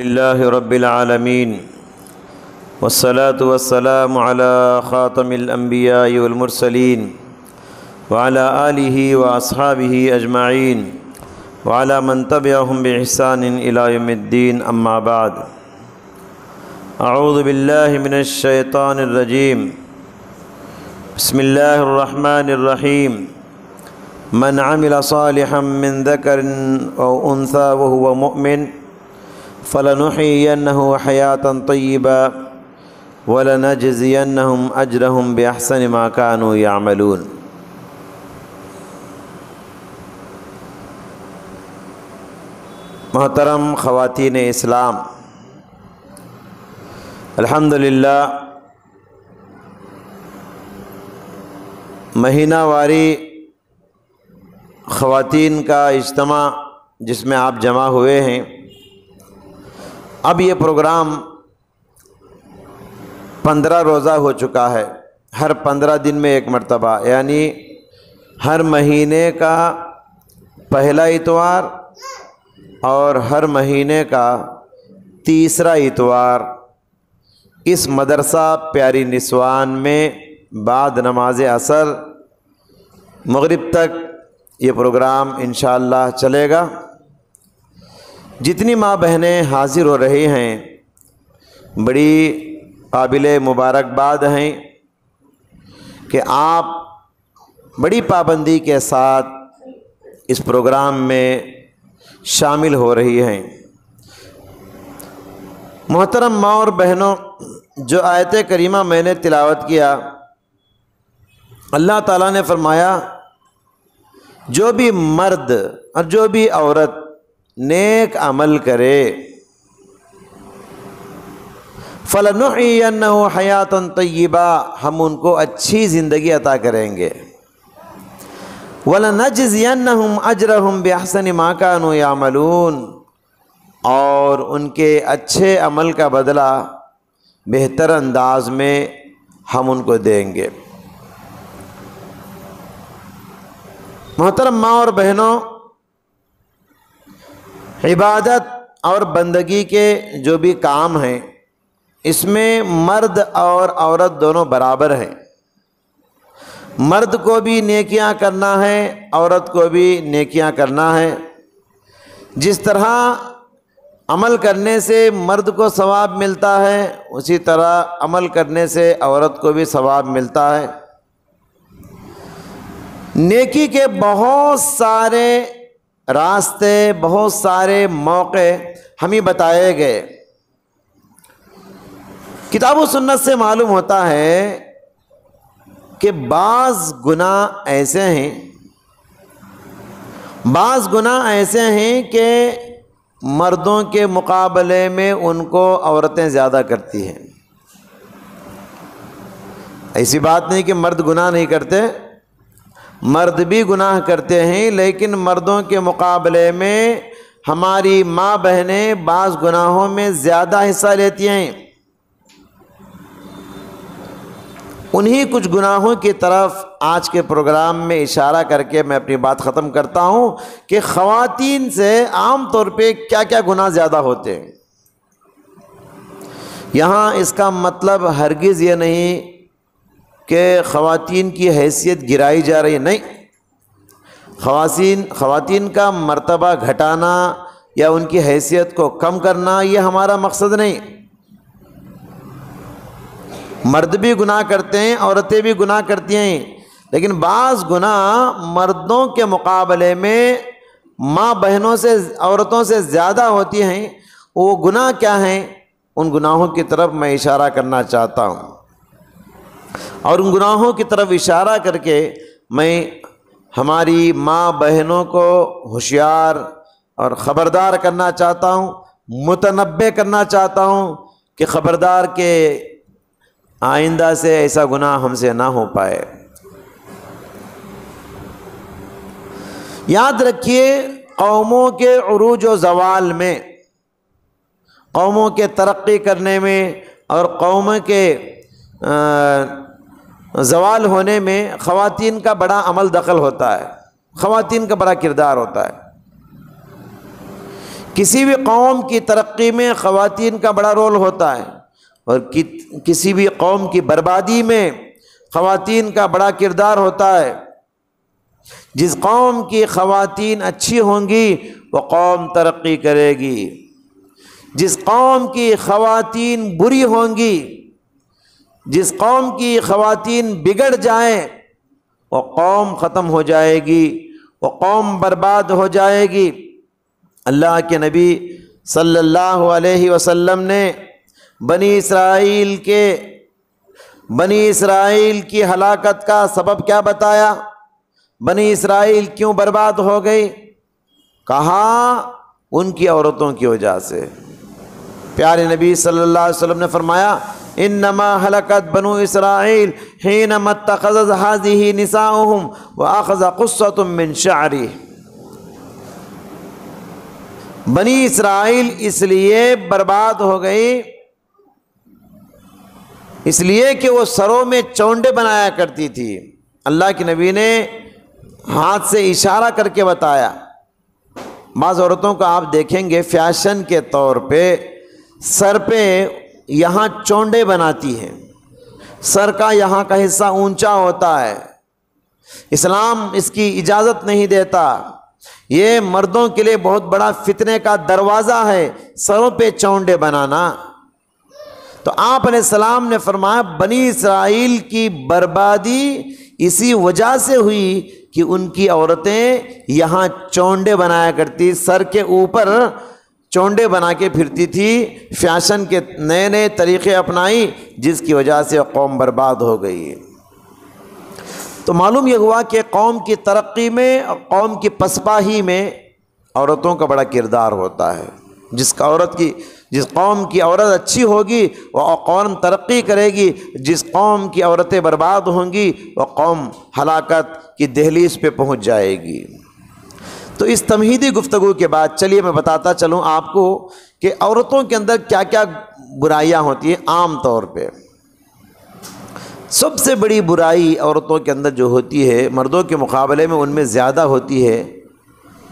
للہ رب العالمین والصلاة والسلام علی خاتم الانبیاء والمرسلین وعلی آلہ واصحابہ اجمعین وعلی من تبعہم بإحسان الی یوم الدین اما بعد اعوذ باللہ من الشیطان الرجیم بسم اللہ الرحمن الرحیم من عمل صالحا من ذکر او انثى وهو مؤمن فَلَنُحْيِيَنَّهُ حَيَاةً طَيِّبَةً وَلَنَجْزِيَنَّهُمْ أَجْرَهُمْ بِأَحْسَنِ مَا كَانُوا يَعْمَلُونَ۔ محترم خواتین اسلام، الحمدللہ مہینہ واری خواتین کا اجتماع جس میں آپ جمع ہوئے ہیں، اب یہ پروگرام 15 روزہ ہو چکا ہے، ہر 15 دن میں ایک مرتبہ، یعنی ہر مہینے کا پہلا اتوار اور ہر مہینے کا تیسرا اتوار اس مدرسہ پیاری نسوان میں بعد نماز عصر مغرب تک یہ پروگرام انشاءاللہ چلے گا۔ جتنی ماں بہنیں حاضر ہو رہی ہیں بڑی قابل مبارکباد ہیں کہ آپ بڑی پابندی کے ساتھ اس پروگرام میں شامل ہو رہی ہیں۔ محترم ماں اور بہنوں، جو آیت کریمہ میں نے تلاوت کیا، اللہ تعالیٰ نے فرمایا جو بھی مرد اور جو بھی عورت نیک عمل کرے فَلَنُحْيِيَنَّهُ حَيَاةً طَيِّبَةً، ہم ان کو اچھی زندگی عطا کریں گے، وَلَنَجْزِيَنَّهُمْ أَجْرَهُمْ بِأَحْسَنِ مَا كَانُوا يَعْمَلُونَ، اور ان کے اچھے عمل کا بدلہ بہتر انداز میں ہم ان کو دیں گے۔ محترم ماں اور بہنوں، عبادت اور بندگی کے جو بھی کام ہیں اس میں مرد اور عورت دونوں برابر ہیں۔ مرد کو بھی نیکیاں کرنا ہے، عورت کو بھی نیکیاں کرنا ہے۔ جس طرح عمل کرنے سے مرد کو ثواب ملتا ہے، اسی طرح عمل کرنے سے عورت کو بھی ثواب ملتا ہے۔ نیکی کے بہت سارے راستے، بہت سارے موقع ہمیں بتائے گئے۔ کتاب و سنت سے معلوم ہوتا ہے کہ بعض گناہ ایسے ہیں کہ مردوں کے مقابلے میں ان کو عورتیں زیادہ کرتی ہیں۔ ایسی بات نہیں کہ مرد گناہ نہیں کرتے، مرد بھی گناہ کرتے ہیں، لیکن مردوں کے مقابلے میں ہماری ماں بہنیں بعض گناہوں میں زیادہ حصہ لیتی ہیں۔ انہی کچھ گناہوں کی طرف آج کے پروگرام میں اشارہ کر کے میں اپنی بات ختم کرتا ہوں کہ خواتین سے عام طور پہ کیا کیا گناہ زیادہ ہوتے ہیں۔ یہاں اس کا مطلب ہرگز یہ نہیں کہ خواتین کی حیثیت گرائی جا رہی ہے، نہیں، خواتین کا مرتبہ گھٹانا یا ان کی حیثیت کو کم کرنا یہ ہمارا مقصد نہیں۔ مرد بھی گناہ کرتے ہیں، عورتیں بھی گناہ کرتی ہیں، لیکن بعض گناہ مردوں کے مقابلے میں ماں بہنوں سے، عورتوں سے زیادہ ہوتی ہیں۔ وہ گناہ کیا ہیں؟ ان گناہوں کی طرف میں اشارہ کرنا چاہتا ہوں، اور ان گناہوں کی طرف اشارہ کر کے میں ہماری ماں بہنوں کو ہوشیار اور خبردار کرنا چاہتا ہوں، متنبہ کرنا چاہتا ہوں کہ خبردار کہ آئندہ سے ایسا گناہ ہم سے نہ ہو پائے۔ یاد رکھیے، قوموں کے عروج و زوال میں، قوموں کے ترقی کرنے میں اور قوموں کے زوال ہونے میں خواتین کا بڑا عمل دخل ہوتا ہے، خواتین کا بڑا کردار ہوتا ہے۔ کسی بھی قوم کی ترقی میں خواتین کا بڑا رول ہوتا ہے، اور کسی بھی قوم کی بربادی میں خواتین کا بڑا کردار ہوتا ہے۔ جس قوم کی خواتین اچھی ہوں گی وہ قوم ترقی کرے گی، جس قوم کی خواتین بری ہوں گی، جس قوم کی خواتین بگڑ جائیں وہ قوم ختم ہو جائے گی، وہ قوم برباد ہو جائے گی۔ اللہ کے نبی صلی اللہ علیہ وسلم نے بنی اسرائیل کی ہلاکت کا سبب کیا بتایا؟ بنی اسرائیل کیوں برباد ہو گئی؟ کہا ان کی عورتوں کی وجہ سے۔ پیارے نبی صلی اللہ علیہ وسلم نے فرمایا انما ہلکت بنو اسرائیل حینما اتخذت هذه نساؤہم واخذ قصۃ من شعرہ۔ بنی اسرائیل اس لیے برباد ہو گئی اس لیے کہ وہ سروں میں چونڈے بنایا کرتی تھی۔ اللہ کے نبی نے ہاتھ سے اشارہ کر کے بتایا۔ بعض عورتوں کو آپ دیکھیں گے فیشن کے طور پہ سر پہ یہاں چونڈے بناتی ہیں، سر کا یہاں کا حصہ اونچا ہوتا ہے۔ اسلام اس کی اجازت نہیں دیتا، یہ مردوں کے لیے بہت بڑا فتنے کا دروازہ ہے سروں پہ چونڈے بنانا۔ تو آپ علیہ السلام نے فرمایا بنی اسرائیل کی بربادی اسی وجہ سے ہوئی کہ ان کی عورتیں یہاں چونڈے بنایا کرتی، سر کے اوپر چونڈے بنا کے پھرتی تھی، فیشن کے نئے نئے طریقے اپنائی، جس کی وجہ سے قوم برباد ہو گئی۔ تو معلوم یہ ہوا کہ قوم کی ترقی میں اور قوم کی پسپاہی میں عورتوں کا بڑا کردار ہوتا ہے۔ جس قوم کی عورت اچھی ہوگی وہ قوم ترقی کرے گی، جس قوم کی عورتیں برباد ہوں گی وہ قوم ہلاکت کی دہلیز پہ پہنچ جائے گی۔ تو اس تمہیدی گفتگو کے بعد چلیے میں بتاتا چلوں آپ کو کہ عورتوں کے اندر کیا کیا برائیاں ہوتی ہیں۔ عام طور پہ سب سے بڑی برائی عورتوں کے اندر جو ہوتی ہے مردوں کے مقابلے میں ان میں زیادہ ہوتی ہے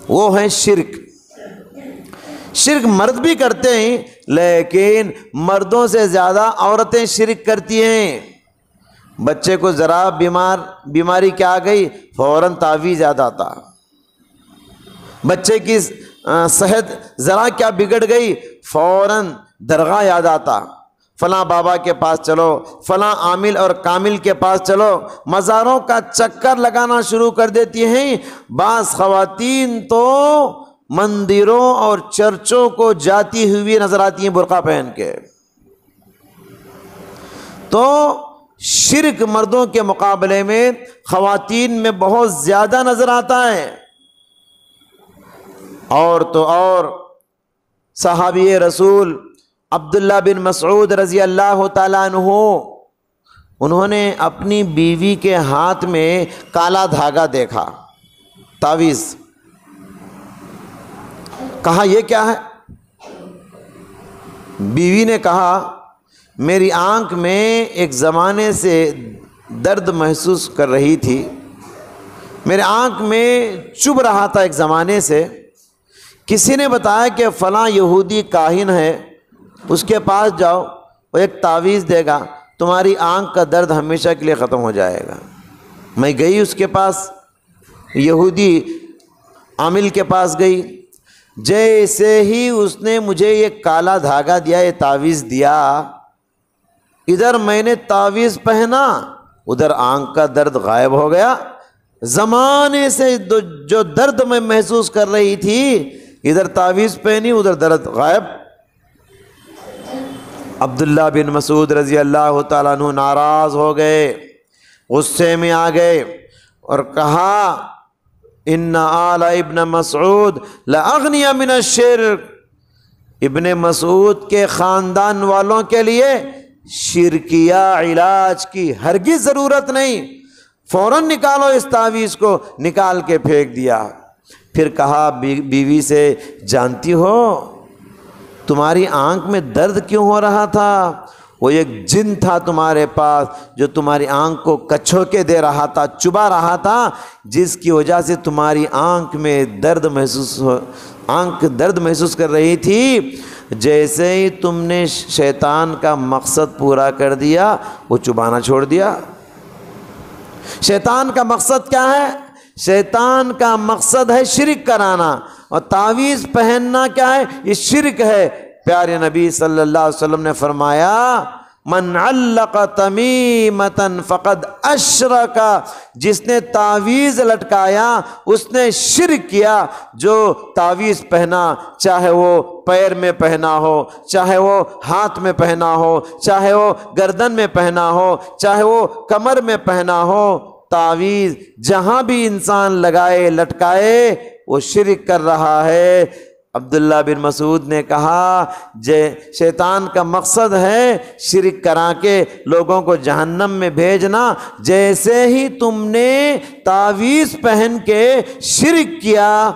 وہ ہے شرک۔ شرک مرد بھی کرتے ہیں لیکن مردوں سے زیادہ عورتیں شرک کرتی ہیں۔ بچے کو ذرا بیماری کیا آ گئی فوراً تعویذ یاد آتا، بچے کی صحت ذرا کیا بگڑ گئی فوراً درگاہ یاد آتا، فلاں بابا کے پاس چلو، فلاں عامل اور کامل کے پاس چلو، مزاروں کا چکر لگانا شروع کر دیتی ہیں۔ بعض خواتین تو مندروں اور چرچوں کو جاتی ہوئی نظر آتی ہیں برقع پہن کے۔ تو شرک مردوں کے مقابلے میں خواتین میں بہت زیادہ نظر آتا ہے۔ اور تو اور صحابی رسول عبداللہ بن مسعود رضی اللہ تعالیٰ عنہ، انہوں نے اپنی بیوی کے ہاتھ میں کالا دھاگا دیکھا، تعویذ، کہا یہ کیا ہے؟ بیوی نے کہا میری آنکھ میں ایک زمانے سے درد محسوس کر رہی تھی، میرے آنکھ میں چبھ رہا تھا ایک زمانے سے، کسی نے بتایا کہ فلاں یہودی کاہن ہے اس کے پاس جاؤ، وہ ایک تعویذ دے گا، تمہاری آنکھ کا درد ہمیشہ کے لیے ختم ہو جائے گا۔ میں گئی اس کے پاس، یہودی عامل کے پاس گئی، جیسے ہی اس نے مجھے یہ کالا دھاگا دیا، یہ تعویذ دیا، ادھر میں نے تعویذ پہنا ادھر آنکھ کا درد غائب ہو گیا، زمانے سے جو درد میں محسوس کر رہی تھی ادھر تعویذ پہنی ادھر درد غائب۔ عبداللہ بن مسعود رضی اللہ تعالیٰ عنہ ناراض ہو گئے، غصے میں آ گئے اور کہا ان آل ابن مسعود لاغنیا من الشرک، ابن مسعود کے خاندان والوں کے لیے شرکیہ علاج کی ہرگز ضرورت نہیں، فوراً نکالو اس تعویذ کو، نکال کے پھینک دیا۔ پھر کہا بیوی سے جانتی ہو تمہاری آنکھ میں درد کیوں ہو رہا تھا؟ وہ ایک جن تھا تمہارے پاس جو تمہاری آنکھ کو کچھوکے دے رہا تھا، چبا رہا تھا، جس کی وجہ سے تمہاری آنکھ میں آنکھ درد محسوس کر رہی تھی۔ جیسے ہی تم نے شیطان کا مقصد پورا کر دیا، وہ چبانا چھوڑ دیا۔ شیطان کا مقصد کیا ہے؟ شیطان کا مقصد ہے شرک کرانا، اور تعویذ پہننا کیا ہے؟ یہ شرک ہے۔ پیارے نبی صلی اللہ علیہ وسلم نے فرمایا من علق تمیمۃ فقد اشرک، جس نے تعویذ لٹکایا اس نے شرک کیا۔ جو تعویذ پہنا، چاہے وہ پیر میں پہنا ہو، چاہے وہ ہاتھ میں پہنا ہو، چاہے وہ گردن میں پہنا ہو، چاہے وہ کمر میں پہنا ہو، تعویذ جہاں بھی انسان لگائے لٹکائے وہ شرک کر رہا ہے۔ عبداللہ بن مسعود نے کہا شیطان کا مقصد ہے شرک کرا کے لوگوں کو جہنم میں بھیجنا۔ جیسے ہی تم نے تعویذ پہن کے شرک کیا،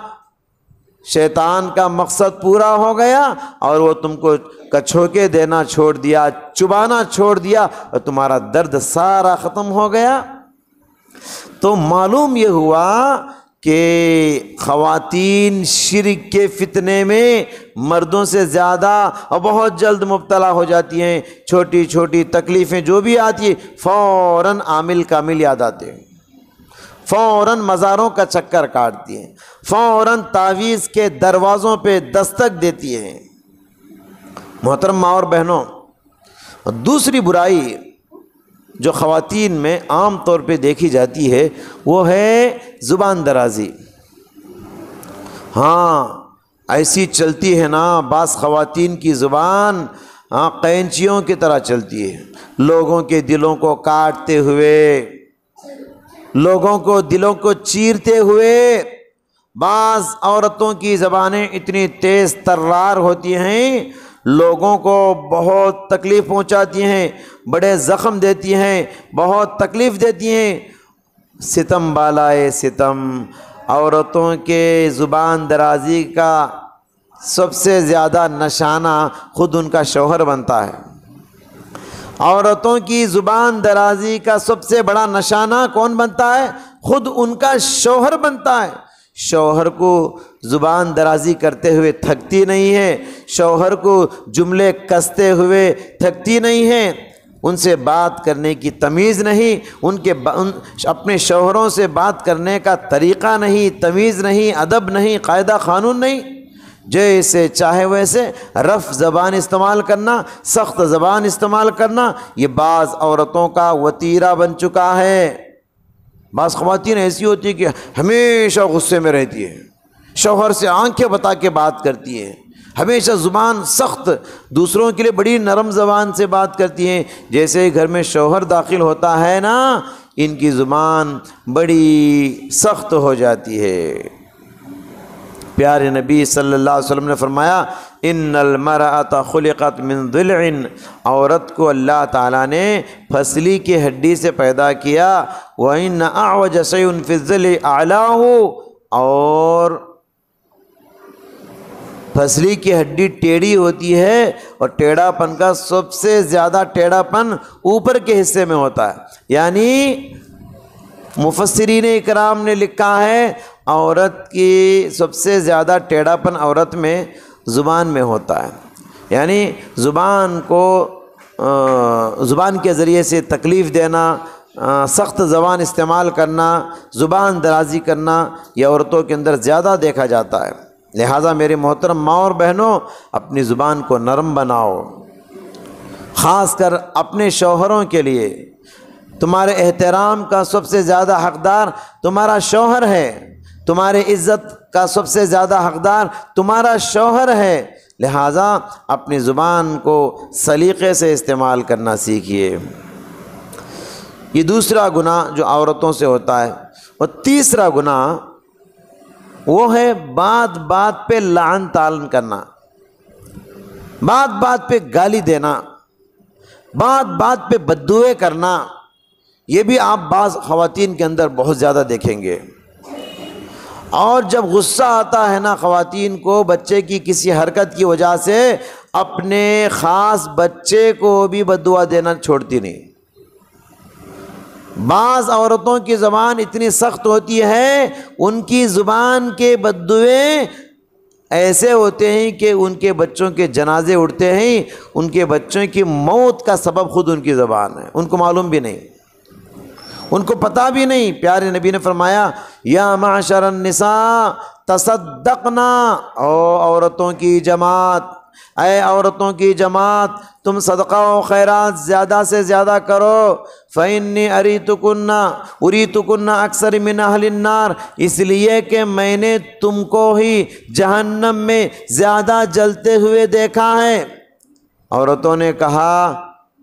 شیطان کا مقصد پورا ہو گیا اور وہ تم کو کچھوکے دینا چھوڑ دیا، چبانا چھوڑ دیا، اور تمہارا درد سارا ختم ہو گیا۔ تو معلوم یہ ہوا کہ خواتین شرک کے فتنے میں مردوں سے زیادہ اور بہت جلد مبتلا ہو جاتی ہیں۔ چھوٹی چھوٹی تکلیفیں جو بھی آتی ہیں فوراً عامل کامل یاد آتے ہیں، فوراً مزاروں کا چکر کاٹتی ہیں، فوراً تعویذ کے دروازوں پہ دستک دیتی ہیں۔ محترم ماں اور بہنوں، دوسری برائی جو خواتین میں عام طور پہ دیکھی جاتی ہے وہ ہے زبان درازی۔ ہاں ایسی چلتی ہے نا بعض خواتین کی زبان، قینچیوں کی طرح چلتی ہے، لوگوں کے دلوں کو کاٹتے ہوئے، لوگوں کو دلوں کو چیرتے ہوئے۔ بعض عورتوں کی زبانیں اتنی تیز ترار ہوتی ہیں، لوگوں کو بہت تکلیف پہنچاتی ہیں، بڑے زخم دیتی ہیں، بہت تکلیف دیتی ہیں۔ ستم بالائے ستم، عورتوں کے زبان درازی کا سب سے زیادہ نشانہ خود ان کا شوہر بنتا ہے۔ عورتوں کی زبان درازی کا سب سے بڑا نشانہ کون بنتا ہے؟ خود ان کا شوہر بنتا ہے۔ شوہر کو زبان درازی کرتے ہوئے تھکتی نہیں ہے، شوہر کو جملے کستے ہوئے تھکتی نہیں ہے، ان سے بات کرنے کی تمیز نہیں، اپنے شوہروں سے بات کرنے کا طریقہ نہیں، تمیز نہیں، ادب نہیں، قاعدہ قانون نہیں، جیسے چاہے ویسے رف زبان استعمال کرنا، سخت زبان استعمال کرنا، یہ بعض عورتوں کا وتیرہ بن چکا ہے۔ بعض خواتین ایسی ہوتی ہیں کہ ہمیشہ غصے میں رہتی ہے، شوہر سے آنکھیں بتا کے بات کرتی ہیں، ہمیشہ زبان سخت، دوسروں کے لیے بڑی نرم زبان سے بات کرتی ہیں۔ جیسے ہی گھر میں شوہر داخل ہوتا ہے نا، ان کی زبان بڑی سخت ہو جاتی ہے۔ پیارے نبی صلی اللہ علیہ وسلم نے فرمایا ان المرأۃ خلقت من ضلع، عورت کو اللہ تعالیٰ نے پھسلی کی ہڈی سے پیدا کیا۔ وَإِنَّ أَعْوَجَ شَيْءٍ فِي الظِّلِ أَعْلَاهُ، اور پھسلی کی ہڈی ٹیڑھی ہوتی ہے، اور ٹیڑھا پن کا سب سے زیادہ ٹیڑھا پن اوپر کے حصے میں ہوتا ہے۔ یعنی مفسرین اکرام نے لکھا ہے عورت کی سب سے زیادہ ٹیڑھا پن عورت میں زبان میں ہوتا ہے، یعنی زبان کے ذریعے سے تکلیف دینا، سخت زبان استعمال کرنا، زبان درازی کرنا، یہ عورتوں کے اندر زیادہ دیکھا جاتا ہے۔ لہٰذا میرے محترم ماں اور بہنوں، اپنی زبان کو نرم بناؤ، خاص کر اپنے شوہروں کے لیے۔ تمہارے احترام کا سب سے زیادہ حقدار تمہارا شوہر ہے، تمہارے عزت کا سب سے زیادہ حقدار تمہارا شوہر ہے، لہٰذا اپنی زبان کو سلیقے سے استعمال کرنا سیکھیے۔ یہ دوسرا گناہ جو عورتوں سے ہوتا ہے۔ اور تیسرا گناہ وہ ہے بات بات پہ لعن طعن کرنا، بات بات پہ گالی دینا، بات بات پہ بددعائیں کرنا۔ یہ بھی آپ بعض خواتین کے اندر بہت زیادہ دیکھیں گے۔ اور جب غصہ آتا ہے نا خواتین کو بچے کی کسی حرکت کی وجہ سے، اپنے خاص بچے کو بھی بد دعا دینا چھوڑتی نہیں۔ بعض عورتوں کی زبان اتنی سخت ہوتی ہے، ان کی زبان کے بد دعائیں ایسے ہوتے ہیں کہ ان کے بچوں کے جنازے اٹھتے ہیں، ان کے بچوں کی موت کا سبب خود ان کی زبان ہے، ان کو معلوم بھی نہیں، ان کو پتہ بھی نہیں۔ پیارے نبی نے فرمایا یا معشر النساء تصدقنا، او عورتوں کی جماعت، اے عورتوں کی جماعت تم صدقہ و خیرات زیادہ سے زیادہ کرو۔ فإنی اریتکن اکثر من اہل النار، اس لیے کہ میں نے تم کو ہی جہنم میں زیادہ جلتے ہوئے دیکھا ہے۔ عورتوں نے کہا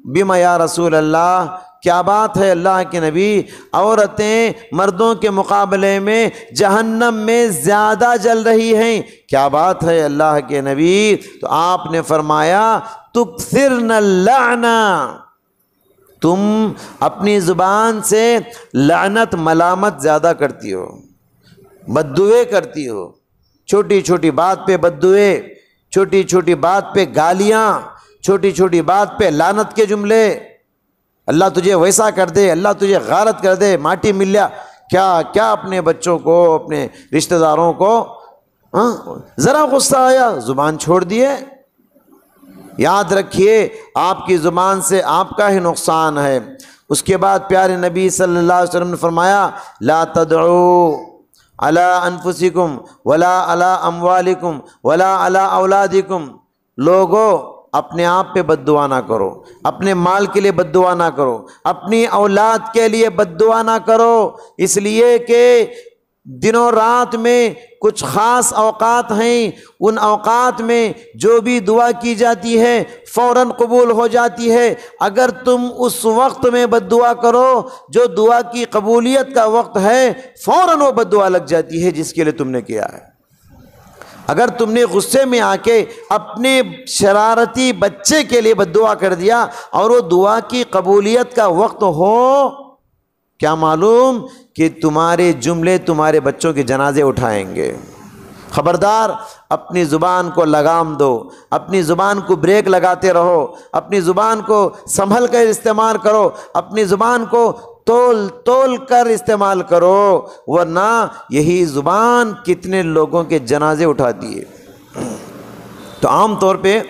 بما یا رسول اللہ، کیا بات ہے اللہ کے نبی، عورتیں مردوں کے مقابلے میں جہنم میں زیادہ جل رہی ہیں، کیا بات ہے اللہ کے نبی؟ تو آپ نے فرمایا تکثرن اللعن، تم اپنی زبان سے لعنت ملامت زیادہ کرتی ہو، بددعائیں کرتی ہو، چھوٹی چھوٹی بات پہ بددعائیں، چھوٹی چھوٹی بات پہ گالیاں، چھوٹی چھوٹی بات پہ لعنت کے جملے، اللہ تجھے ویسا کر دے، اللہ تجھے غارت کر دے، ماٹی ملیا، کیا کیا اپنے بچوں کو، اپنے رشتہ داروں کو ذرا غصہ آیا زبان چھوڑ دیے۔ یاد رکھیے آپ کی زبان سے آپ کا ہی نقصان ہے۔ اس کے بعد پیارے نبی صلی اللہ علیہ وسلم نے فرمایا لا تدعوا علی انفسکم ولا علی اموالکم ولا علی اولادکم، لوگو اپنے آپ پہ بد دعا نہ کرو، اپنے مال کے لیے بد دعا نہ کرو، اپنی اولاد کے لیے بد دعا نہ کرو، اس لیے کہ دنوں رات میں کچھ خاص اوقات ہیں، ان اوقات میں جو بھی دعا کی جاتی ہے فوراً قبول ہو جاتی ہے۔ اگر تم اس وقت میں بد دعا کرو جو دعا کی قبولیت کا وقت ہے، فوراً وہ بد دعا لگ جاتی ہے جس کے لیے تم نے کیا ہے۔ اگر تم نے غصے میں آ کے اپنے شرارتی بچے کے لیے بد دعا کر دیا اور وہ دعا کی قبولیت کا وقت ہو، کیا معلوم کہ تمہارے جملے تمہارے بچوں کے جنازے اٹھائیں گے۔ خبردار، اپنی زبان کو لگام دو، اپنی زبان کو بریک لگاتے رہو، اپنی زبان کو سنبھل کر استعمال کرو، اپنی زبان کو تول کر استعمال کرو، ورنہ یہی زبان کتنے لوگوں کے جنازے اٹھاتی ہے۔ تو عام طور پہ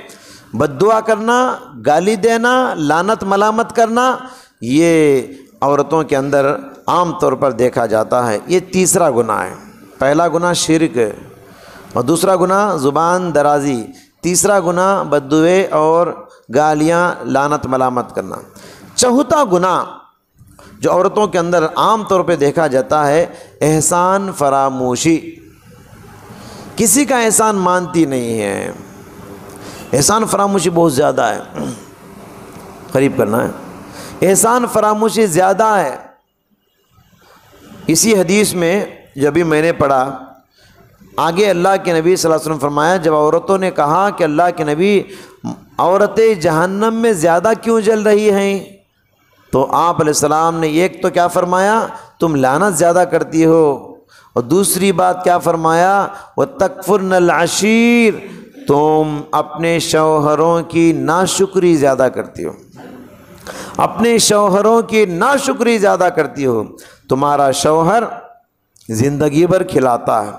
بد دعا کرنا، گالی دینا، لعنت ملامت کرنا، یہ عورتوں کے اندر عام طور پر دیکھا جاتا ہے۔ یہ تیسرا گناہ ہے۔ پہلا گناہ شرک ہے اور دوسرا گناہ زبان درازی، تیسرا گناہ بددعائیں اور گالیاں لعنت ملامت کرنا۔ چوتھا گناہ جو عورتوں کے اندر عام طور پہ دیکھا جاتا ہے احسان فراموشی، کسی کا احسان مانتی نہیں ہے، احسان فراموشی بہت زیادہ ہے، قریب کرنا ہے، احسان فراموشی زیادہ ہے۔ اسی حدیث میں جب بھی میں نے پڑھا، آگے اللہ کے نبی صلی اللہ علیہ وسلم فرمایا، جب عورتوں نے کہا کہ اللہ کے نبی عورتیں جہنم میں زیادہ کیوں جل رہی ہیں، تو آپ علیہ السلام نے ایک تو کیا فرمایا، تم لعنت زیادہ کرتی ہو، اور دوسری بات کیا فرمایا، وَتَكْفُرْنَ الْعَشِيرَ، تم اپنے شوہروں کی ناشکری زیادہ کرتی ہو، اپنے شوہروں کی ناشکری زیادہ کرتی ہو۔ تمہارا شوہر زندگی بھر کھلاتا ہے،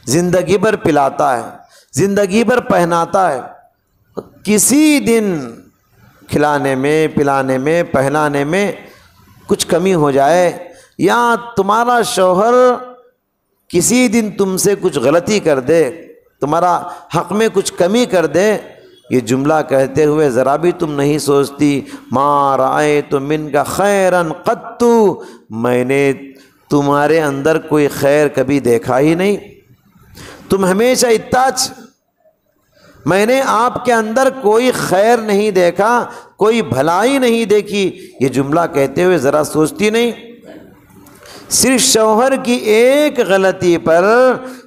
زندگی بھر پلاتا ہے، زندگی بھر پہناتا ہے، کسی دن کھلانے میں، پلانے میں، پہنانے میں کچھ کمی ہو جائے، یا تمہارا شوہر کسی دن تم سے کچھ غلطی کر دے، تمہارا حق میں کچھ کمی کر دے، یہ جملہ کہتے ہوئے ذرا بھی تم نہیں سوچتی ما رأیت منک خیرا قط، میں نے تمہارے اندر کوئی خیر کبھی دیکھا ہی نہیں، تم ہمیشہ اتاچ، میں نے آپ کے اندر کوئی خیر نہیں دیکھا، کوئی بھلائی نہیں دیکھی، یہ جملہ کہتے ہوئے ذرا سوچتی نہیں؟ صرف شوہر کی ایک غلطی پر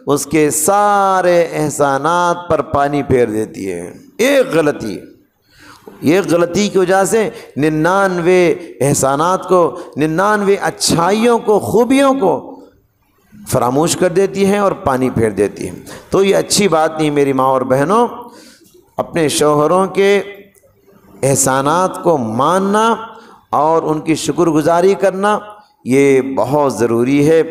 اس کے سارے احسانات پر پانی پھیر دیتی ہے، ایک غلطی، ایک غلطی کی وجہ سے 99 احسانات کو، 99 اچھائیوں کو، خوبیوں کو فراموش کر دیتی ہیں اور پانی پھیر دیتی ہیں۔ تو یہ اچھی بات نہیں میری ماں اور بہنوں۔ اپنے شوہروں کے احسانات کو ماننا اور ان کی شکر گزاری کرنا یہ بہت ضروری ہے،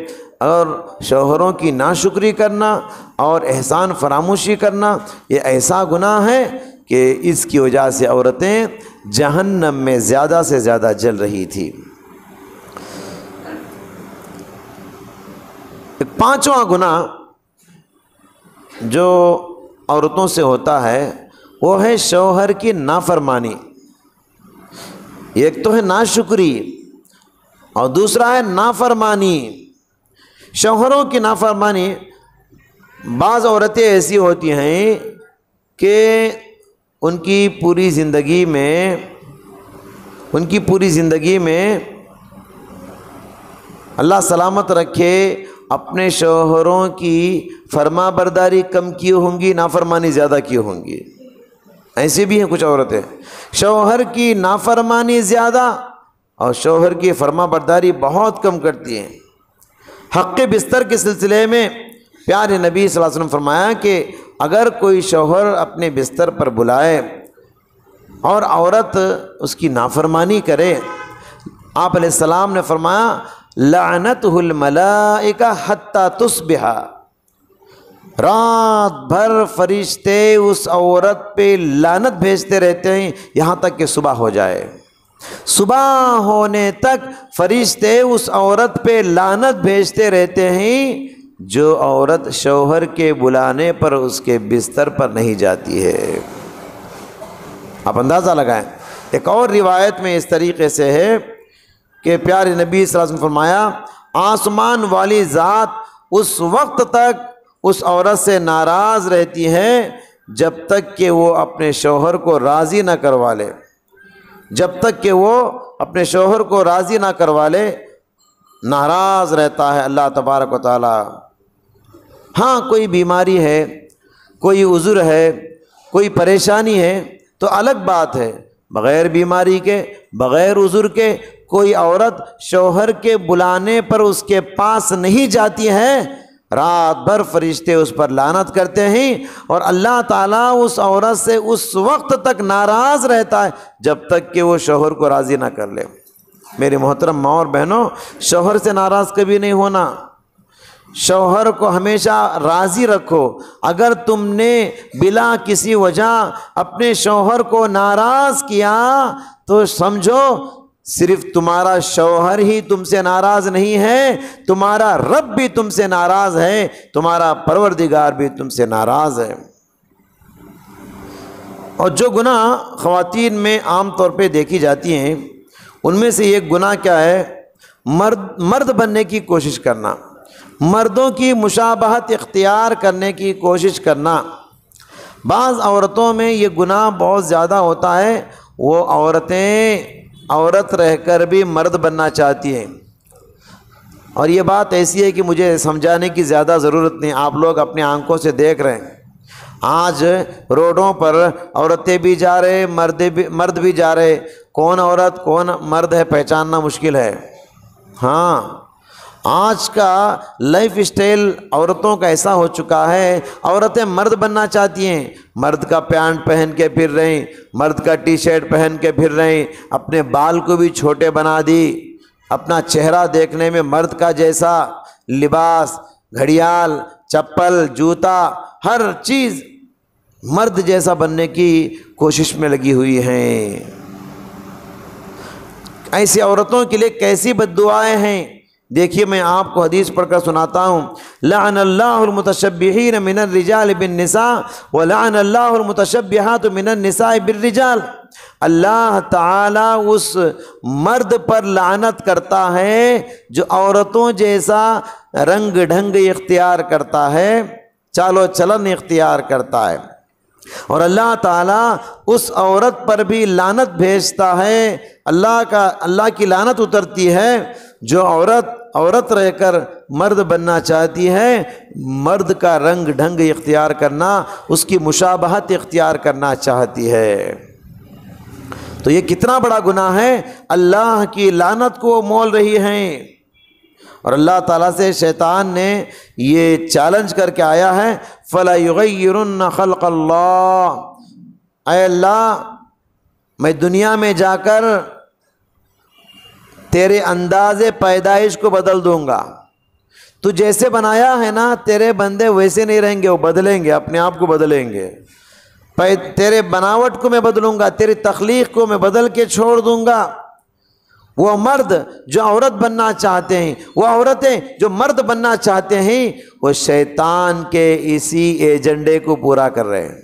اور شوہروں کی ناشکری کرنا اور احسان فراموشی کرنا یہ ایسا گناہ ہے کہ اس کی وجہ سے عورتیں جہنم میں زیادہ سے زیادہ جل رہی تھی۔ پانچواں گناہ جو عورتوں سے ہوتا ہے وہ ہے شوہر کی نافرمانی۔ ایک تو ہے ناشکری اور دوسرا ہے نافرمانی۔ شوہروں کی نافرمانی، بعض عورتیں ایسی ہوتی ہیں کہ ان کی پوری زندگی میں اللہ سلامت رکھے اپنے شوہروں کی فرما برداری کم کی ہوں گی، نافرمانی زیادہ کی ہوں گی۔ ایسی بھی ہیں کچھ عورتیں، شوہر کی نافرمانی زیادہ اور شوہر کی فرما برداری بہت کم کرتی ہیں۔ حق بستر کے سلسلے میں پیارے نبی صلی اللہ علیہ وسلم فرمایا کہ اگر کوئی شوہر اپنے بستر پر بلائے اور عورت اس کی نافرمانی کرے، آپ علیہ السلام نے فرمایا لعنتہ الملائکہ حتی تصبح، رات بھر فرشتے اس عورت پہ لعنت بھیجتے رہتے ہیں یہاں تک کہ صبح ہو جائے۔ صبح ہونے تک فرشتے اس عورت پہ لعنت بھیجتے رہتے ہیں جو عورت شوہر کے بلانے پر اس کے بستر پر نہیں جاتی ہے۔ آپ اندازہ لگائیں۔ ایک اور روایت میں اس طریقے سے ہے کہ پیارے نبی صلی اللہ علیہ وسلم فرمایا آسمان والی ذات اس وقت تک اس عورت سے ناراض رہتی ہے جب تک کہ وہ اپنے شوہر کو راضی نہ کروا لے، جب تک کہ وہ اپنے شوہر کو راضی نہ کروا لے ناراض رہتا ہے اللہ تبارک و تعالی۔ ہاں کوئی بیماری ہے، کوئی عذر ہے، کوئی پریشانی ہے تو الگ بات ہے، بغیر بیماری کے بغیر عذر کے کوئی عورت شوہر کے بلانے پر اس کے پاس نہیں جاتی ہے، رات بھر فرشتے اس پر لعنت کرتے ہیں اور اللہ تعالیٰ اس عورت سے اس وقت تک ناراض رہتا ہے جب تک کہ وہ شوہر کو راضی نہ کر لے۔ میری محترم ماں اور بہنوں، شوہر سے ناراض کبھی نہیں ہونا، شوہر کو ہمیشہ راضی رکھو۔ اگر تم نے بلا کسی وجہ اپنے شوہر کو ناراض کیا تو سمجھو صرف تمہارا شوہر ہی تم سے ناراض نہیں ہے، تمہارا رب بھی تم سے ناراض ہے، تمہارا پروردگار بھی تم سے ناراض ہے۔ اور جو گناہ خواتین میں عام طور پہ دیکھی جاتی ہیں ان میں سے ایک گناہ کیا ہے؟ مرد بننے کی کوشش کرنا، مردوں کی مشابہت اختیار کرنے کی کوشش کرنا۔ بعض عورتوں میں یہ گناہ بہت زیادہ ہوتا ہے، وہ عورتیں عورت رہ کر بھی مرد بننا چاہتی ہیں، اور یہ بات ایسی ہے کہ مجھے سمجھانے کی زیادہ ضرورت نہیں، آپ لوگ اپنی آنکھوں سے دیکھ رہے ہیں۔ آج روڈوں پر عورتیں بھی جا رہے، مرد بھی جا رہے، کون عورت کون مرد ہے پہچاننا مشکل ہے۔ ہاں، آج کا لائف اسٹائل عورتوں کا ایسا ہو چکا ہے، عورتیں مرد بننا چاہتی ہیں، مرد کا پینٹ پہن کے پھر رہی، مرد کا ٹی شرٹ پہن کے پھر رہی، اپنے بال کو بھی چھوٹے بنا دی، اپنا چہرہ دیکھنے میں مرد کا جیسا لباس، گھڑیال، چپل، جوتا، ہر چیز مرد جیسا بننے کی کوشش میں لگی ہوئی ہیں۔ ایسی عورتوں کے لیے کیسی بد دعائیں ہیں، دیکھیے میں آپ کو حدیث پڑھ کر سناتا ہوں۔ لعن اللہ المتشبہین من الرجال بالنساء ولعن اللہ المتشبہات من النساء بالرجال۔ اللہ تعالیٰ اس مرد پر لعنت کرتا ہے جو عورتوں جیسا رنگ ڈھنگ اختیار کرتا ہے، چال و چلن اختیار کرتا ہے، اور اللہ تعالیٰ اس عورت پر بھی لعنت بھیجتا ہے، اللہ کی لعنت اترتی ہے جو عورت رہ کر مرد بننا چاہتی ہے، مرد کا رنگ ڈھنگ اختیار کرنا، اس کی مشابہت اختیار کرنا چاہتی ہے۔ تو یہ کتنا بڑا گناہ ہے، اللہ کی لعنت کو مول رہی ہیں، اور اللہ تعالیٰ سے شیطان نے یہ چیلنج کر کے آیا ہے فَلَا يُغَيِّرُنَّ خَلْقَ اللَّهِ، اے اللہ میں دنیا میں جا کر تیرے انداز پیدائش کو بدل دوں گا، تو جیسے بنایا ہے نا تیرے بندے ویسے نہیں رہیں گے، وہ بدلیں گے، اپنے آپ کو بدلیں گے، تیرے بناوٹ کو میں بدلوں گا، تیری تخلیق کو میں بدل کے چھوڑ دوں گا۔ وہ مرد جو عورت بننا چاہتے ہیں، وہ عورتیں جو مرد بننا چاہتے ہیں، وہ شیطان کے اسی ایجنڈے کو پورا کر رہے ہیں۔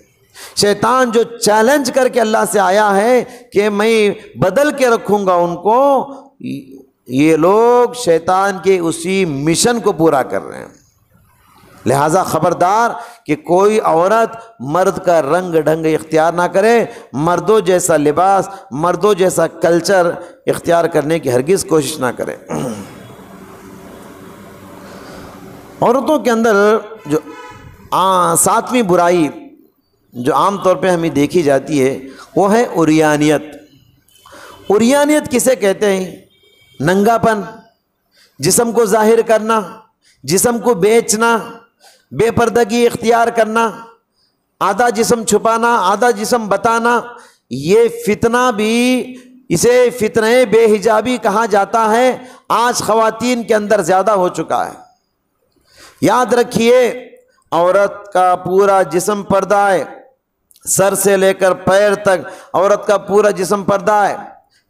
شیطان جو چیلنج کر کے اللہ سے آیا ہے کہ میں بدل کے رکھوں گا ان کو، یہ لوگ شیطان کے اسی مشن کو پورا کر رہے ہیں۔ لہٰذا خبردار کہ کوئی عورت مرد کا رنگ ڈھنگ اختیار نہ کرے، مردوں جیسا لباس، مردوں جیسا کلچر اختیار کرنے کی ہرگز کوشش نہ کرے۔ عورتوں کے اندر جو ساتویں برائی جو عام طور پہ ہمیں دیکھی جاتی ہے وہ ہے عریانیت۔ عریانیت کسے کہتے ہیں؟ ننگا پن، جسم کو ظاہر کرنا، جسم کو بیچنا، بے پردگی اختیار کرنا، آدھا جسم چھپانا، آدھا جسم بتانا۔ یہ فتنہ بھی، اسے فتنہ بے حجابی کہا جاتا ہے، آج خواتین کے اندر زیادہ ہو چکا ہے۔ یاد رکھیے عورت کا پورا جسم پردہ ہے، سر سے لے کر پیر تک عورت کا پورا جسم پردہ ہے،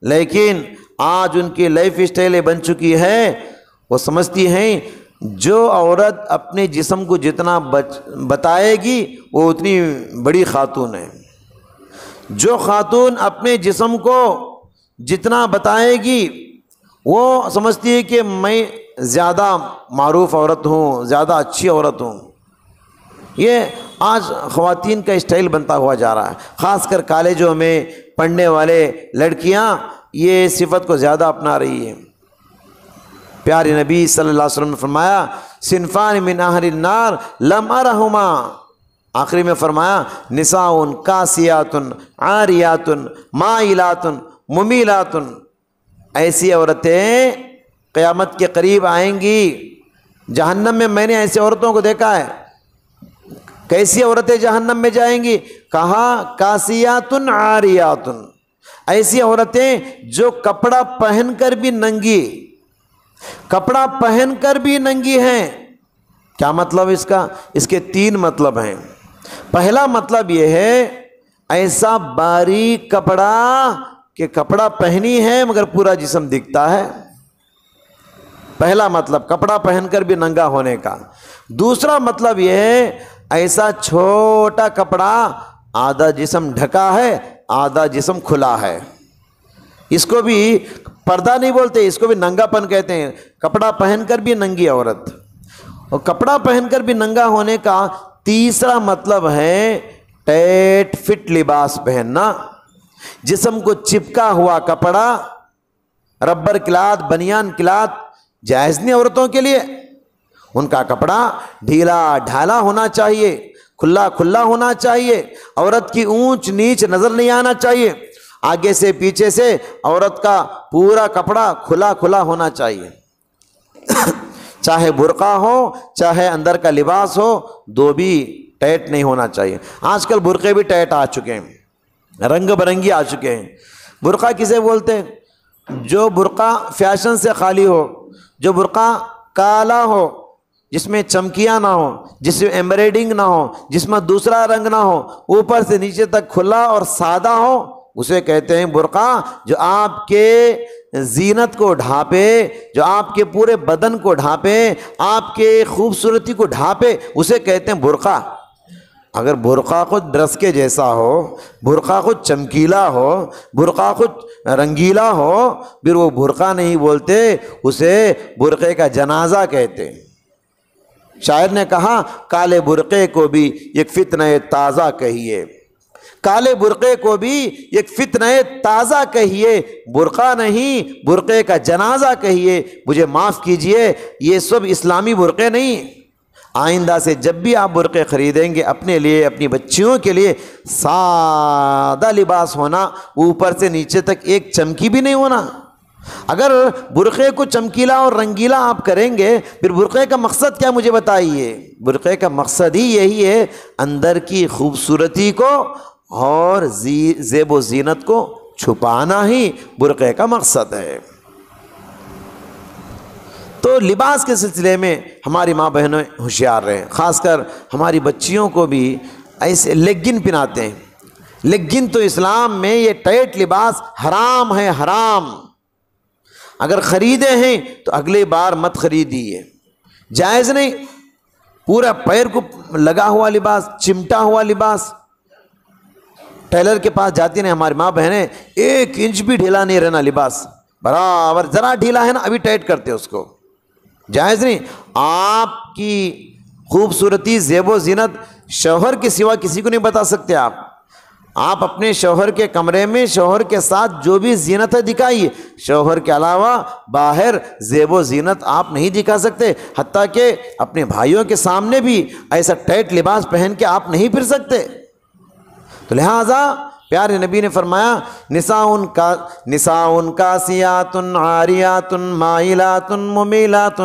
لیکن آج ان کی لائف اسٹائل بن چکی ہے، وہ سمجھتی ہیں جو عورت اپنے جسم کو جتنا بتائے گی وہ اتنی بڑی خاتون ہے، جو خاتون اپنے جسم کو جتنا بتائے گی وہ سمجھتی ہے کہ میں زیادہ معروف عورت ہوں، زیادہ اچھی عورت ہوں۔ یہ آج خواتین کا اسٹائل بنتا ہوا جا رہا ہے، خاص کر کالجوں میں پڑھنے والے لڑکیاں یہ صفت کو زیادہ اپنا رہی ہیں۔ پیارے نبی صلی اللہ علیہ وسلم نے فرمایا صنفان من اہل النار لم ارہما، آخری میں فرمایا نساء کاسیات عاریات مائلات ممیلات، ایسی عورتیں قیامت کے قریب آئیں گی جہنم میں۔ میں نے ایسی عورتوں کو دیکھا ہے۔ کیسی عورتیں جہنم میں جائیں گی؟ کہا کاسیات عاریات، ایسی عورتیں جو کپڑا پہن کر بھی ننگی، کپڑا پہن کر بھی ننگی ہیں۔ کیا مطلب اس کا؟ اس کے 3 مطلب ہیں۔ پہلا مطلب یہ ہے ایسا باریک کپڑا کہ کپڑا پہنی ہے مگر پورا جسم دکھتا ہے، پہلا مطلب کپڑا پہن کر بھی ننگا ہونے کا۔ دوسرا مطلب یہ ہے ایسا چھوٹا کپڑا آدھا جسم ڈھکا ہے آدھا جسم کھلا ہے، اس کو بھی پردہ نہیں بولتے، اس کو بھی ننگا پن کہتے ہیں۔ کپڑا پہن کر بھی ننگی عورت، اور کپڑا پہن کر بھی ننگا ہونے کا تیسرا مطلب ہے ٹائٹ فٹ لباس پہننا، جسم کو چپکا ہوا کپڑا، ربر کلاتھ، بنیان کلاتھ جائز نہیں عورتوں کے لیے۔ ان کا کپڑا ڈھیلا ڈھالا ہونا چاہیے، کھلا کھلا ہونا چاہیے، عورت کی اونچ نیچ نظر نہیں آنا چاہیے، آگے سے پیچھے سے عورت کا پورا کپڑا کھلا کھلا ہونا چاہیے، چاہے برقع ہو چاہے اندر کا لباس ہو، دو بھی ٹائٹ نہیں ہونا چاہیے۔ آج کل برقعے بھی ٹائٹ آ چکے ہیں، رنگ برنگی آ چکے ہیں۔ برقع کسے بولتے ہیں؟ جو برقع فیشن سے خالی ہو، جو برقع کالا ہو، جس میں چمکیاں نہ ہو، جس میں ایمبرائڈنگ نہ ہو، جس میں دوسرا رنگ نہ ہو، اوپر سے نیچے تک کھلا اور سادہ ہو، اسے کہتے ہیں برقع۔ جو آپ کے زینت کو ڈھانپے، جو آپ کے پورے بدن کو ڈھانپے، آپ کے خوبصورتی کو ڈھانپے، اسے کہتے ہیں برقع۔ اگر برقع خود ڈریس کے جیسا ہو، برقع خود چمکیلا ہو، برقع خود رنگیلا ہو، پھر وہ برقع نہیں بولتے، اسے برقعے کا جنازہ کہتے ہیں۔ شاعر نے کہا کالے برقعے کو بھی ایک فتنہ تازہ کہیے، کالے برقعے کو بھی ایک فتنہ تازہ کہیے، برقع نہیں برقعے کا جنازہ کہیے۔ مجھے معاف کیجئے، یہ سب اسلامی برقعے نہیں۔ آئندہ سے جب بھی آپ برقعے خریدیں گے، اپنے لیے اپنی بچیوں کے لیے سادہ لباس ہونا، اوپر سے نیچے تک ایک چمکی بھی نہیں ہونا۔ اگر برقعے کو چمکیلا اور رنگیلا آپ کریں گے، پھر برقعے کا مقصد کیا مجھے بتائیے؟ برقعے کا مقصد ہی یہی ہے اندر کی خوبصورتی کو اور زیب و زینت کو چھپانا ہی برقعے کا مقصد ہے۔ تو لباس کے سلسلے میں ہماری ماں بہنیں ہوشیار رہیں، خاص کر ہماری بچیوں کو بھی ایسے لیگن پہناتے ہیں۔ لیگن تو اسلام میں یہ ٹائٹ لباس حرام ہے، حرام۔ اگر خریدے ہیں تو اگلی بار مت خریدیے، جائز نہیں۔ پورا پیر کو لگا ہوا لباس، چمٹا ہوا لباس، ٹیلر کے پاس جاتی ہیں ہماری ماں بہنیں، 1 انچ بھی ڈھیلا نہیں رہنا لباس، برابر، ذرا ڈھیلا ہے نا ابھی ٹائٹ کرتے اس کو، جائز نہیں۔ آپ کی خوبصورتی، زیب و زینت شوہر کے سوا کسی کو نہیں بتا سکتے آپ اپنے شوہر کے کمرے میں شوہر کے ساتھ جو بھی زینت ہے دکھائیے، شوہر کے علاوہ باہر زیب و زینت آپ نہیں دکھا سکتے، حتیٰ کہ اپنے بھائیوں کے سامنے بھی ایسا ٹائٹ لباس پہن کے آپ نہیں پھر سکتے۔ تو لہٰذا پیارے نبی نے فرمایا نساء کاسیات عاریات مائلات ممیلات،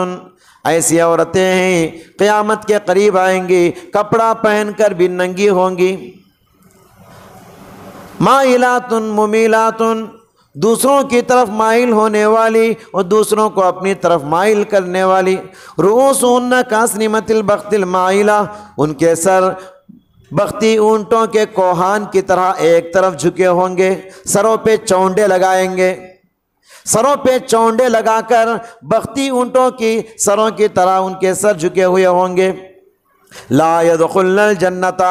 ایسی عورتیں ہیں قیامت کے قریب آئیں گی، کپڑا پہن کر بھی ننگی ہوں گی، مائلات ممیلات، دوسروں کی طرف مائل ہونے والی اور دوسروں کو اپنی طرف مائل کرنے والی، رؤوسہن کاسنمۃ البخت المائلہ، ان کے سر بختی اونٹوں کے کوہان کی طرح ایک طرف جھکے ہوں گے، سروں پہ چونڈے لگائیں گے، سروں پہ چونڈے لگا کر بختی اونٹوں کی سروں کی طرح ان کے سر جھکے ہوئے ہوں گے۔ لا يدخلن الجنت،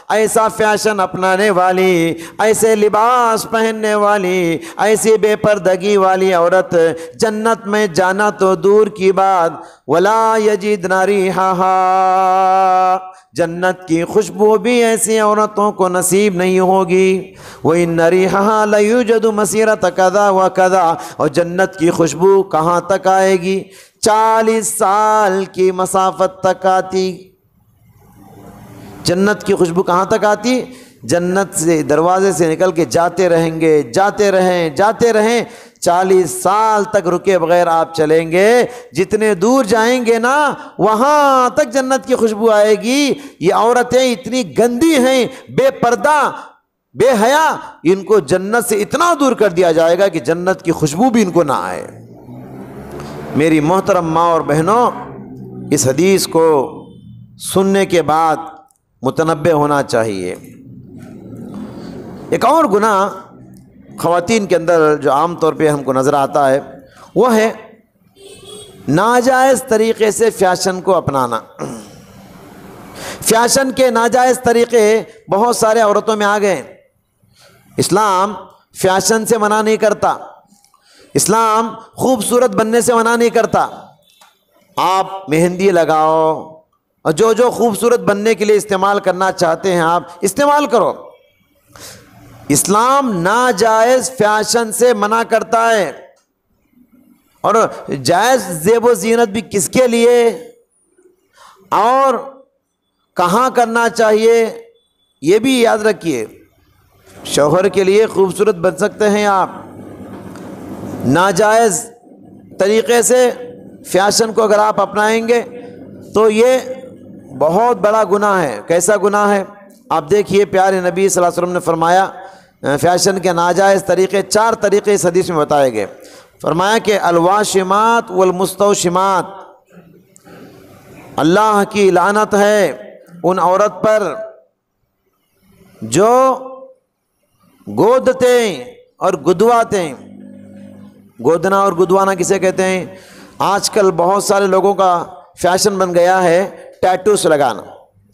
ایسا فیشن اپنانے والی، ایسے لباس پہننے والی، ایسی بے پردگی والی عورت جنت میں جانا تو دور کی بات، ولا یجدن ریحہا، جنت کی خوشبو بھی ایسی عورتوں کو نصیب نہیں ہوگی۔ وَإِنَّ رِيحَهَا لَيُوجَدُ مَسِيرَةَ كَذَا وَكَذَا، اور جنت کی خوشبو کہاں تک آئے گی؟ 40 سال کی مسافت تک آتی۔ جنت کی خوشبو کہاں تک آتی؟ جنت سے دروازے سے نکل کے جاتے رہیں گے، جاتے رہیں 40 سال تک رکے بغیر آپ چلیں گے، جتنے دور جائیں گے نا وہاں تک جنت کی خوشبو آئے گی۔ یہ عورتیں اتنی گندی ہیں، بے پردہ، بے حیا، ان کو جنت سے اتنا دور کر دیا جائے گا کہ جنت کی خوشبو بھی ان کو نہ آئے۔ میری محترم ماں اور بہنوں، اس حدیث کو سننے کے بعد متنبہ ہونا چاہیے۔ ایک اور گناہ خواتین کے اندر جو عام طور پہ ہم کو نظر آتا ہے وہ ہے ناجائز طریقے سے فیشن کو اپنانا۔ فیشن کے ناجائز طریقے بہت سارے عورتوں میں آ گئے۔ اسلام فیشن سے منع نہیں کرتا، اسلام خوبصورت بننے سے منع نہیں کرتا۔ آپ مہندی لگاؤ اور جو خوبصورت بننے کے لیے استعمال کرنا چاہتے ہیں آپ استعمال کرو۔ اسلام ناجائز فیشن سے منع کرتا ہے، اور جائز زیب و زینت بھی کس کے لیے اور کہاں کرنا چاہیے یہ بھی یاد رکھیے۔ شوہر کے لیے خوبصورت بن سکتے ہیں آپ، ناجائز طریقے سے فیشن کو اگر آپ اپنائیں گے تو یہ بہت بڑا گناہ ہے۔ کیسا گناہ ہے؟ آپ دیکھیے پیارے نبی صلی اللہ علیہ وسلم نے فرمایا فیشن کے ناجائز طریقے 4 طریقے اس حدیث میں بتائے گئے۔ فرمایا کہ الواشمات والمستوشمات، اللہ کی لعنت ہے ان عورت پر جو گودتے اور گدواتے ہیں۔ گودنا اور گدوانا کسے کہتے ہیں؟ آج کل بہت سارے لوگوں کا فیشن بن گیا ہے ٹیٹوز لگانا،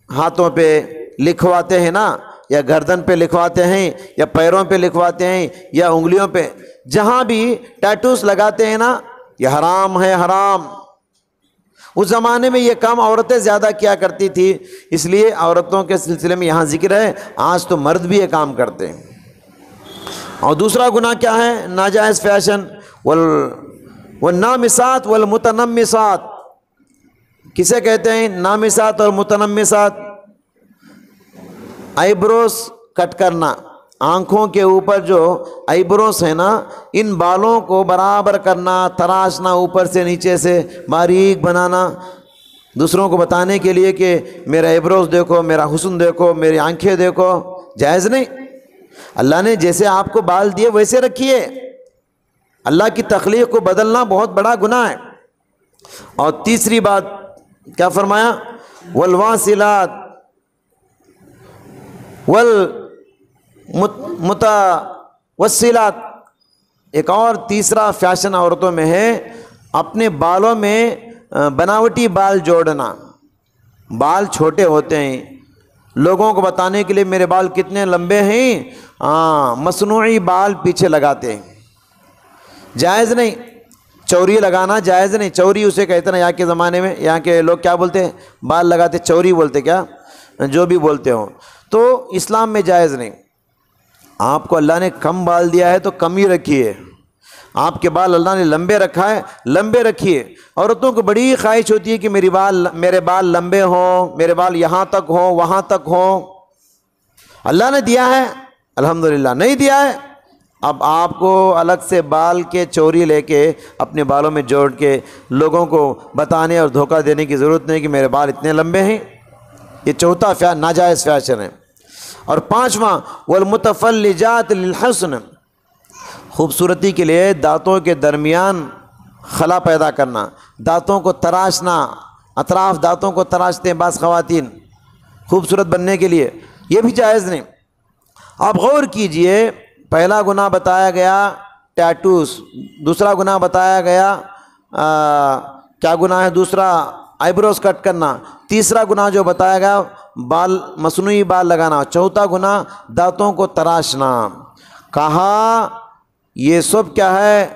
ہاتھوں پہ لکھواتے ہیں نا، یا گردن پہ لکھواتے ہیں، یا پیروں پہ لکھواتے ہیں، یا انگلیوں پہ، جہاں بھی ٹیٹوز لگاتے ہیں نا یہ حرام ہے، حرام۔ اس زمانے میں یہ کام عورتیں زیادہ کیا کرتی تھی، اس لیے عورتوں کے سلسلے میں یہاں ذکر ہے، آج تو مرد بھی یہ کام کرتے ہیں۔ اور دوسرا گناہ کیا ہے؟ ناجائز فیشن والنامسات والمتنمسات۔ کسے کہتے ہیں نامسات اور متنمسات؟ آئی بروز کٹ کرنا، آنکھوں کے اوپر جو آئی بروز ہیں نا ان بالوں کو برابر کرنا، تراشنا، اوپر سے نیچے سے باریک بنانا، دوسروں کو بتانے کے لیے کہ میرا آئی بروز دیکھو، میرا حسن دیکھو، میری آنکھیں دیکھو، جائز نہیں۔ اللہ نے جیسے آپ کو بال دیے ویسے رکھیے. اللہ کی تخلیق کو بدلنا بہت بڑا گناہ ہے. اور تیسری بات کیا فرمایا؟ والواصلات والمتوسلات. ایک اور تیسرا فیشن عورتوں میں ہے اپنے بالوں میں بناوٹی بال جوڑنا. بال چھوٹے ہوتے ہیں، لوگوں کو بتانے کے لیے میرے بال کتنے لمبے ہیں، مصنوعی بال پیچھے لگاتے ہیں. جائز نہیں، چوری لگانا جائز نہیں. چوری اسے کہتے ہیں یہاں کے زمانے میں، یہاں کے لوگ کیا بولتے ہیں؟ بال لگاتے چوری بولتے، کیا جو بھی بولتے ہوں. تو اسلام میں جائز نہیں. آپ کو اللہ نے کم بال دیا ہے تو کم ہی رکھیے. آپ کے بال اللہ نے لمبے رکھا ہے، لمبے رکھیے. عورتوں کو بڑی خواہش ہوتی ہے کہ میرے بال لمبے ہوں، میرے بال یہاں تک ہوں، وہاں تک ہوں. اللہ نے دیا ہے الحمدللہ. نہیں دیا ہے، اب آپ کو الگ سے بال کے چوری لے کے اپنے بالوں میں جوڑ کے لوگوں کو بتانے اور دھوکہ دینے کی ضرورت نہیں کہ میرے بال اتنے لمبے ہیں. یہ چوتھا ناجائز فیشن ہے. اور پانچواں والمتفلجات للحسن. خوبصورتی کے لیے دانتوں کے درمیان خلا پیدا کرنا، دانتوں کو تراشنا. اطراف دانتوں کو تراشتے ہیں بعض خواتین خوبصورت بننے کے لیے، یہ بھی جائز نہیں. آپ غور کیجئے، پہلا گناہ بتایا گیا ٹیٹوز، دوسرا گناہ بتایا گیا کیا گناہ ہے دوسرا؟ آئی بروز کٹ کرنا. تیسرا گناہ جو بتایا گیا بال مصنوعی بال لگانا. چوتھا گناہ دانتوں کو تراشنا. کہا یہ سب کیا ہے؟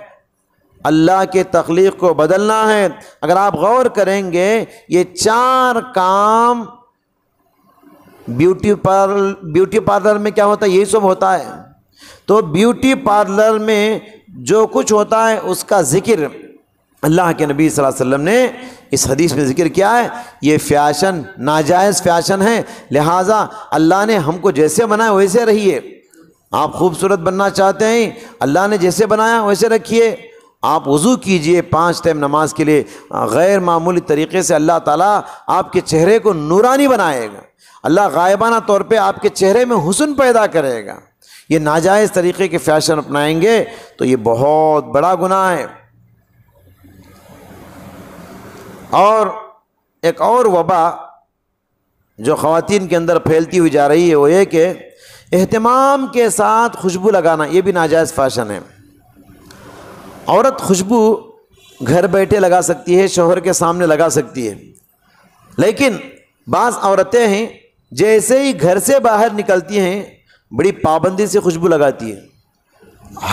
اللہ کے تخلیق کو بدلنا ہے. اگر آپ غور کریں گے یہ چار کام بیوٹی پارلر میں کیا ہوتا ہے؟ یہی سب ہوتا ہے. تو بیوٹی پارلر میں جو کچھ ہوتا ہے اس کا ذکر اللہ کے نبی صلی اللہ علیہ وسلم نے اس حدیث میں ذکر کیا ہے. یہ فیشن ناجائز فیشن ہے. لہٰذا اللہ نے ہم کو جیسے بنایا ویسے رہیے. آپ خوبصورت بننا چاہتے ہیں، اللہ نے جیسے بنایا ویسے رکھیے. آپ وضو کیجئے 5 ٹائم نماز کے لیے، غیر معمولی طریقے سے اللہ تعالیٰ آپ کے چہرے کو نورانی بنائے گا. اللہ غائبانہ طور پہ آپ کے چہرے میں حسن پیدا کرے گا. یہ ناجائز طریقے کے فیشن اپنائیں گے تو یہ بہت بڑا گناہ ہے. اور ایک اور وبا جو خواتین کے اندر پھیلتی ہوئی جا رہی ہے وہ یہ کہ اہتمام کے ساتھ خوشبو لگانا، یہ بھی ناجائز فیشن ہے. عورت خوشبو گھر بیٹھے لگا سکتی ہے، شوہر کے سامنے لگا سکتی ہے، لیکن بعض عورتیں ہیں جیسے ہی گھر سے باہر نکلتی ہیں بڑی پابندی سے خوشبو لگاتی ہے.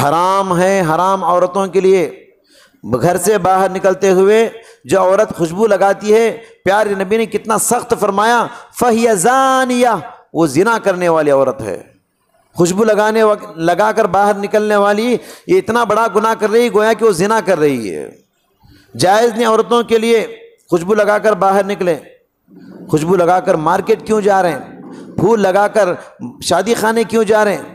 حرام ہے، حرام عورتوں کے لیے. گھر سے باہر نکلتے ہوئے جو عورت خوشبو لگاتی ہے، پیارے نبی نے کتنا سخت فرمایا، فَهِيَ زَانِيَةٌ، وہ زنا کرنے والی عورت ہے. خوشبو لگا کر باہر نکلنے والی یہ اتنا بڑا گناہ کر رہی، گویا کہ وہ زنا کر رہی ہے. جائز نہیں عورتوں کے لیے خوشبو لگا کر باہر نکلیں. خوشبو لگا کر مارکیٹ کیوں جا رہے ہیں؟ پھول لگا کر شادی خانے کیوں جا رہے ہیں؟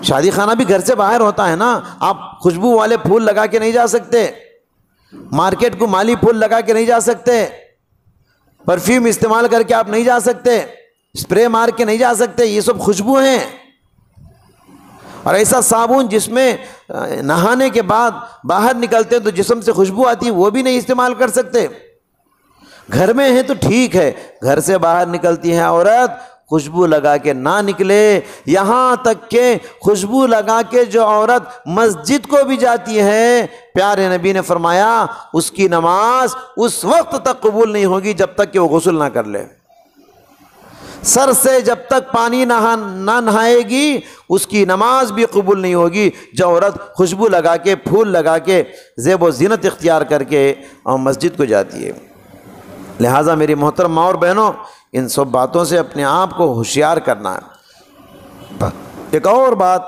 شادی خانہ بھی گھر سے باہر ہوتا ہے نا. آپ خوشبو والے پھول لگا کے نہیں جا سکتے، مارکیٹ کو مالی پھول لگا کے نہیں جا سکتے، پرفیوم استعمال کر کے آپ نہیں جا سکتے، اسپرے مار کے نہیں جا سکتے. یہ سب خوشبو ہیں. اور ایسا صابن جس میں نہانے کے بعد باہر نکلتے ہیں تو جسم سے خوشبو آتی ہے وہ بھی نہیں استعمال کر سکتے. گھر میں ہیں تو ٹھیک ہے، گھر سے باہر نکلتی ہیں عورت خوشبو لگا کے نہ نکلے. یہاں تک کہ خوشبو لگا کے جو عورت مسجد کو بھی جاتی ہے، پیارے نبی نے فرمایا اس کی نماز اس وقت تک قبول نہیں ہوگی جب تک کہ وہ غسل نہ کر لے. سر سے جب تک پانی نہ نہائے گی اس کی نماز بھی قبول نہیں ہوگی. جو عورت خوشبو لگا کے پھول لگا کے زیب و زینت اختیار کر کے مسجد کو جاتی ہے. لہٰذا میری محترم ماں اور بہنوں، ان سب باتوں سے اپنے آپ کو ہوشیار کرنا ہے. ایک اور بات،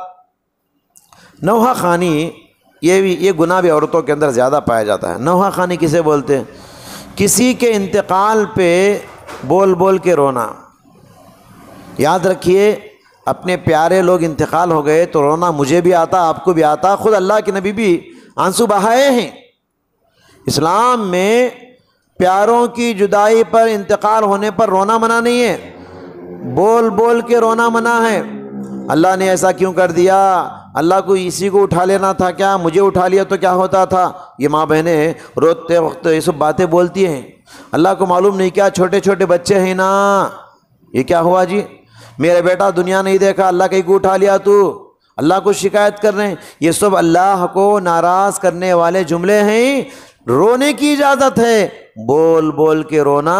نوحہ خوانی، یہ گناہ بھی عورتوں کے اندر زیادہ پایا جاتا ہے. نوحہ خوانی کسے بولتے ہیں؟ کسی کے انتقال پہ بول بول کے رونا. یاد رکھیے اپنے پیارے لوگ انتقال ہو گئے تو رونا مجھے بھی آتا، آپ کو بھی آتا. خود اللہ کے نبی بھی آنسو بہائے ہیں. اسلام میں پیاروں کی جدائی پر، انتقال ہونے پر رونا منع نہیں ہے، بول بول کے رونا منع ہے. اللہ نے ایسا کیوں کر دیا، اللہ کو اسی کو اٹھا لینا تھا کیا، مجھے اٹھا لیا تو کیا ہوتا تھا۔ یہ ماں بہنیں روتے وقت یہ سب باتیں بولتی ہیں، اللہ کو معلوم نہیں کیا چھوٹے چھوٹے بچے ہیں نا، یہ کیا ہوا جی، میرا بیٹا دنیا نہیں دیکھا، اللہ کہیں کو اٹھا لیا تو، اللہ کو شکایت کر رہے ہیں۔ یہ سب اللہ کو ناراض کرنے والے جملے ہیں۔ رونے کی اجازت ہے، بول بول کے رونا،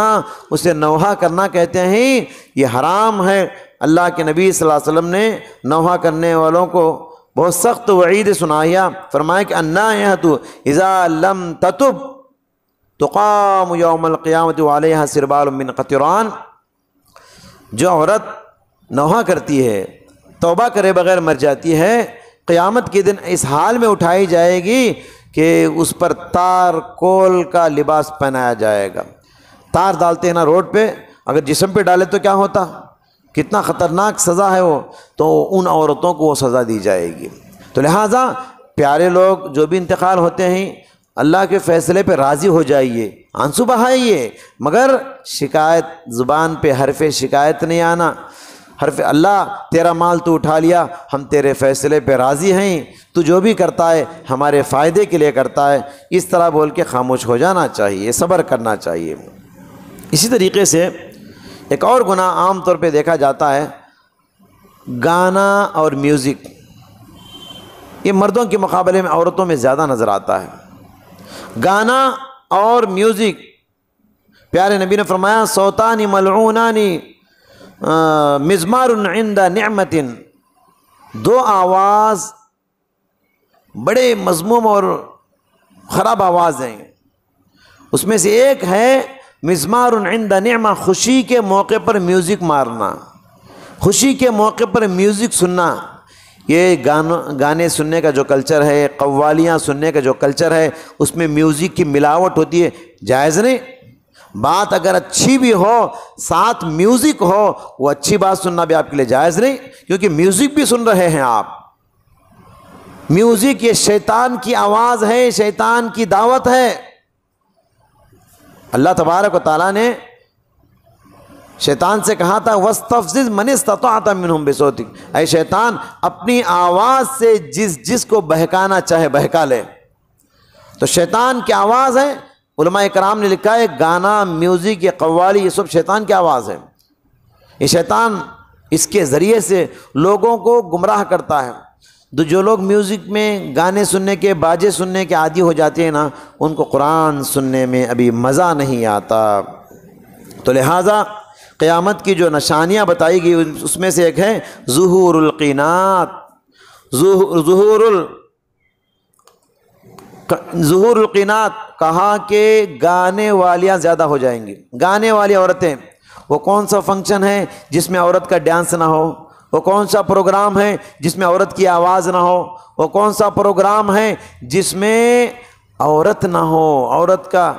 اسے نوحہ کرنا کہتے ہیں، یہ حرام ہے۔ اللہ کے نبی صلی اللہ علیہ وسلم نے نوحہ کرنے والوں کو بہت سخت وعید سنایا، فرمایا کہ النائحۃ اذا لم تتب تقام یوم القیامۃ وعلیہا سربال من قطران۔ جو عورت نوحہ کرتی ہے، توبہ کرے بغیر مر جاتی ہے، قیامت کے دن اس حال میں اٹھائی جائے گی کہ اس پر تار کول کا لباس پہنایا جائے گا۔ تار ڈالتے ہیں نا روڈ پہ، اگر جسم پہ ڈالے تو کیا ہوتا، کتنا خطرناک سزا ہے وہ، تو ان عورتوں کو وہ سزا دی جائے گی۔ تو لہٰذا پیارے لوگ جو بھی انتقال ہوتے ہیں، اللہ کے فیصلے پہ راضی ہو جائیے، آنسو بہائیے، مگر شکایت زبان پہ حرف شکایت نہیں آنا، حرف اللہ تیرا مال تو اٹھا لیا، ہم تیرے فیصلے پہ راضی ہیں، تو جو بھی کرتا ہے ہمارے فائدے کے لیے کرتا ہے، اس طرح بول کے خاموش ہو جانا چاہیے، صبر کرنا چاہیے۔ اسی طریقے سے ایک اور گناہ عام طور پہ دیکھا جاتا ہے، گانا اور میوزک۔ یہ مردوں کے مقابلے میں عورتوں میں زیادہ نظر آتا ہے، گانا اور میوزک۔ پیارے نبی نے فرمایا صوتان ملعونان مزمار عند نعمت، دو آواز بڑے مذموم اور خراب آواز ہیں، اس میں سے ایک ہے مزمار عند نعمہ، خوشی کے موقع پر میوزک مارنا، خوشی کے موقع پر میوزک سننا۔ یہ گانے سننے کا جو کلچر ہے، قوالیاں سننے کا جو کلچر ہے، اس میں میوزک کی ملاوٹ ہوتی ہے، جائز نہیں۔ بات اگر اچھی بھی ہو، ساتھ میوزک ہو، وہ اچھی بات سننا بھی آپ کے لیے جائز نہیں، کیونکہ میوزک بھی سن رہے ہیں آپ۔ میوزک یہ شیطان کی آواز ہے، شیطان کی دعوت ہے۔ اللہ تبارک و تعالیٰ نے شیطان سے کہا تھا وَاسْتَفْزِزْ مَنِ اسْتَطَعْتَ مِنْهُمْ بِصَوْتِكَ، اے شیطان اپنی آواز سے جس کو بہکانا چاہے بہکا لے۔ تو شیطان کی آواز ہے، علماء کرام نے لکھا ہے گانا، میوزک، یہ قوالی، یہ سب شیطان کی آواز ہے۔ یہ شیطان اس کے ذریعے سے لوگوں کو گمراہ کرتا ہے۔ تو جو لوگ میوزک میں گانے سننے کے، باجے سننے کے عادی ہو جاتے ہیں نا، ان کو قرآن سننے میں ابھی مزہ نہیں آتا۔ تو لہٰذا قیامت کی جو نشانیاں بتائی گئی اس میں سے ایک ہے ظہور القینات، ظہور القینات، کہا کہ گانے والیاں زیادہ ہو جائیں گی۔ گانے والی عورتیں، وہ کون سا فنکشن ہے جس میں عورت کا ڈانس نہ ہو، وہ کون سا پروگرام ہے جس میں عورت کی آواز نہ ہو، وہ کون سا پروگرام ہے جس میں عورت نہ ہو، عورت کا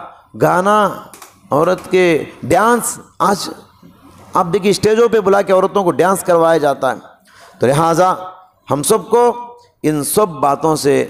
گانا، عورت کے ڈانس۔ آج آپ دیکھیے اسٹیجوں پہ بلا کے عورتوں کو ڈانس کروایا جاتا ہے۔ تو لہٰذا ہم سب کو ان سب باتوں سے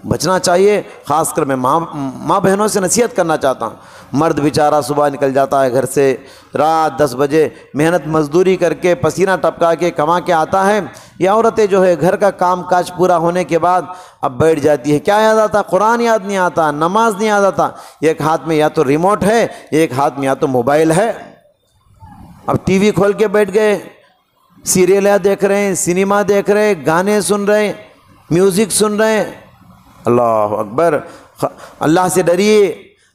بچنا چاہیے، خاص کر میں ماں بہنوں سے نصیحت کرنا چاہتا ہوں۔ مرد بیچارہ صبح نکل جاتا ہے گھر سے، رات 10 بجے محنت مزدوری کر کے، پسینہ ٹپکا کے کما کے آتا ہے، یہ عورتیں جو ہے گھر کا کام کاج پورا ہونے کے بعد اب بیٹھ جاتی ہے، کیا یاد آتا، قرآن یاد نہیں آتا، نماز نہیں یاد آتا، ایک ہاتھ میں یا تو ریموٹ ہے، ایک ہاتھ میں یا تو موبائل ہے۔ اب ٹی وی کھول کے بیٹھ گئے، سیریلیں دیکھ رہے ہیں، سنیما دیکھ رہے ہیں، گانے سن رہے ہیں، میوزک سن رہے ہیں۔ اللہ اکبر، اللہ سے ڈریے،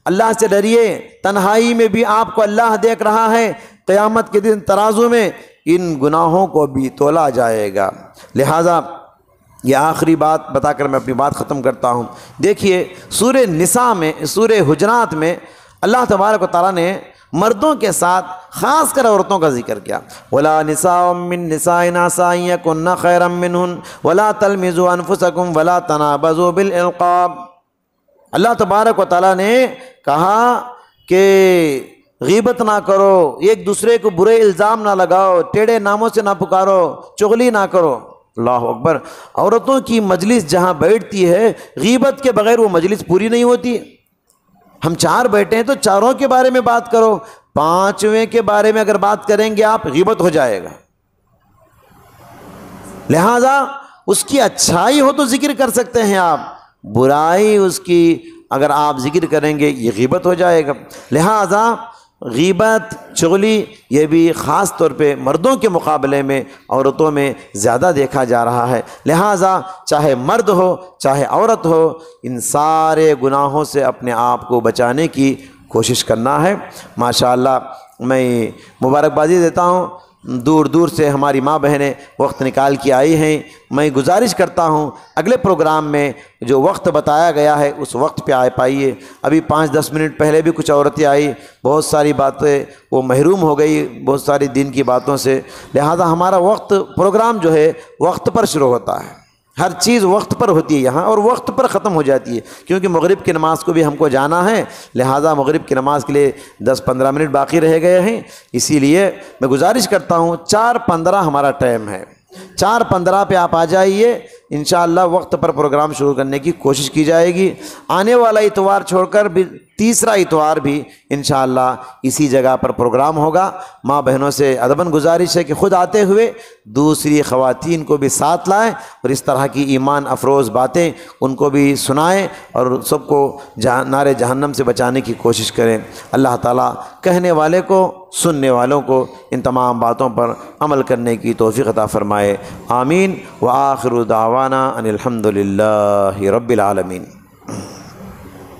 اللہ سے ڈریے، تنہائی میں بھی آپ کو اللہ دیکھ رہا ہے، قیامت کے دن ترازو میں ان گناہوں کو بھی تولا جائے گا۔ لہٰذا یہ آخری بات بتا کر میں اپنی بات ختم کرتا ہوں۔ دیکھیے سورہ نساء میں، سورہ حجرات میں اللہ تبارک و تعالیٰ نے مردوں کے ساتھ خاص کر عورتوں کا ذکر کیا، وَلَا نِسَاءٌ مِّن نِّسَاءٍ عَسَىٰ أَن يَكُنَّ خَيْرًا مِّنْهُنَّ وَلَا تَلْمِزُوا أَنفُسَكُمْ وَلَا تَنَابَزُوا بِالْأَلْقَابِ۔ اللہ تبارک و تعالیٰ نے کہا کہ غیبت نہ کرو، ایک دوسرے کو برے الزام نہ لگاؤ، ٹیڑے ناموں سے نہ پکارو، چغلی نہ کرو۔ اللہ اکبر، عورتوں کی مجلس جہاں بیٹھتی ہے، غیبت کے بغیر وہ مجلس پوری نہیں ہوتی۔ ہم 4 بیٹھے ہیں تو 4 کے بارے میں بات کرو، 5ویں کے بارے میں اگر بات کریں گے آپ، غیبت ہو جائے گا۔ لہٰذا اس کی اچھائی ہو تو ذکر کر سکتے ہیں آپ، برائی اس کی اگر آپ ذکر کریں گے یہ غیبت ہو جائے گا۔ لہٰذا غیبت، چغلی یہ بھی خاص طور پہ مردوں کے مقابلے میں عورتوں میں زیادہ دیکھا جا رہا ہے۔ لہٰذا چاہے مرد ہو چاہے عورت ہو، ان سارے گناہوں سے اپنے آپ کو بچانے کی کوشش کرنا ہے۔ ماشاءاللہ میں مبارکبادی دیتا ہوں، دور دور سے ہماری ماں بہنیں وقت نکال کے آئی ہیں۔ میں گزارش کرتا ہوں اگلے پروگرام میں جو وقت بتایا گیا ہے اس وقت پہ آ پائیے۔ ابھی 5-10 منٹ پہلے بھی کچھ عورتیں آئی، بہت ساری باتیں وہ محروم ہو گئی بہت ساری دین کی باتوں سے۔ لہٰذا ہمارا وقت پروگرام جو ہے وقت پر شروع ہوتا ہے، ہر چیز وقت پر ہوتی ہے یہاں اور وقت پر ختم ہو جاتی ہے، کیونکہ مغرب کی نماز کو بھی ہم کو جانا ہے۔ لہٰذا مغرب کی نماز کے لیے 10-15 منٹ باقی رہ گئے ہیں، اسی لیے میں گزارش کرتا ہوں 4:15 ہمارا ٹائم ہے، 4:15 پہ آپ آ جائیے، انشاءاللہ وقت پر پروگرام شروع کرنے کی کوشش کی جائے گی۔ آنے والا اتوار چھوڑ کر بھی تیسرا اتوار بھی انشاءاللہ اسی جگہ پر پروگرام ہوگا۔ ماں بہنوں سے ادباً گزارش ہے کہ خود آتے ہوئے دوسری خواتین کو بھی ساتھ لائیں اور اس طرح کی ایمان افروز باتیں ان کو بھی سنائیں اور سب کو نار جہنم سے بچانے کی کوشش کریں۔ اللہ تعالیٰ کہنے والے کو، سننے والوں کو ان تمام باتوں پر عمل کرنے کی توفیق عطا فرمائے۔ آمین۔ وآخر دعوانا ان الحمد للہ رب العالمین۔